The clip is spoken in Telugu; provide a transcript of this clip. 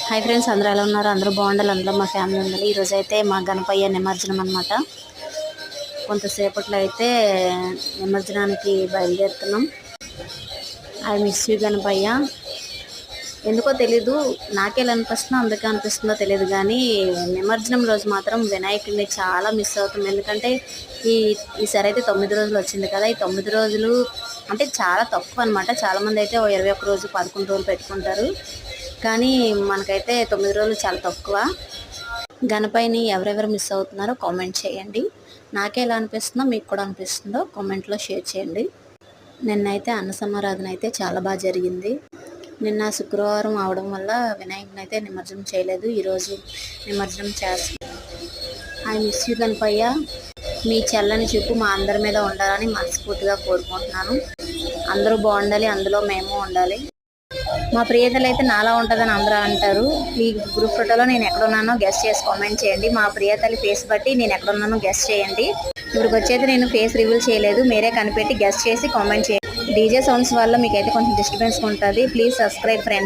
హాయ్ ఫ్రెండ్స్, అందరూ ఎలా ఉన్నారు? అందరూ బాగుండాలి, అందులో మా ఫ్యామిలీ ఉండాలి. ఈరోజు అయితే మా గణపయ్య నిమజ్జనం అనమాట. కొంతసేపట్లో అయితే నిమజ్జనానికి బయలుదేరుతున్నాం. I miss you Ganapayya. ఎందుకో తెలీదు, నాకేలా అనిపిస్తుందో అందుకే అనిపిస్తుందో తెలియదు, కానీ నిమజ్జనం రోజు మాత్రం వినాయకుడిని చాలా మిస్ అవుతాం. ఎందుకంటే ఈసారి అయితే 9 రోజులు వచ్చింది కదా. ఈ 9 రోజులు అంటే చాలా తక్కువ అనమాట. చాలామంది అయితే 21 రోజు 11 రోజులు పెట్టుకుంటారు, కానీ మనకైతే 9 రోజులు చాలా తక్కువ. గణపయ్యని ఎవరెవరు మిస్ అవుతున్నారో కామెంట్ చేయండి. నాకే ఎలా అనిపిస్తుందో మీకు కూడా అనిపిస్తుందో కామెంట్లో షేర్ చేయండి. నిన్నైతే అన్న సమారాధన అయితే చాలా బాగా జరిగింది. నిన్న శుక్రవారం అవడం వల్ల వినాయకుని అయితే నిమజ్జనం చేయలేదు. ఈరోజు నిమజ్జనం చేస్తాం. I miss you Ganapayya. మీ చల్లని చూపు మా అందరి మీద ఉండాలని మనస్ఫూర్తిగా కోరుకుంటున్నాను. అందరూ బాగుండాలి, అందులో మేము ఉండాలి. మా ప్రియతలు అయితే నాలా ఉంటుందని అందరూ అంటారు. ఈ గ్రూప్ ఫోటోలో నేను ఎక్కడున్నానో గెస్ట్ చేసి కామెంట్ చేయండి. మా ప్రియతలి ఫేస్ బట్టి నేను ఎక్కడున్నానో గెస్ట్ చేయండి. ఇప్పటికి వచ్చేది నేను ఫేస్ రివీల్ చేయలేదు, మీరే కనిపెట్టి గెస్ట్ చేసి కామెంట్ చేయండి. డీజే సౌండ్స్ వల్ల మీకైతే కొంచెం డిస్టర్బెన్స్ ఉంటుంది. Please subscribe friends.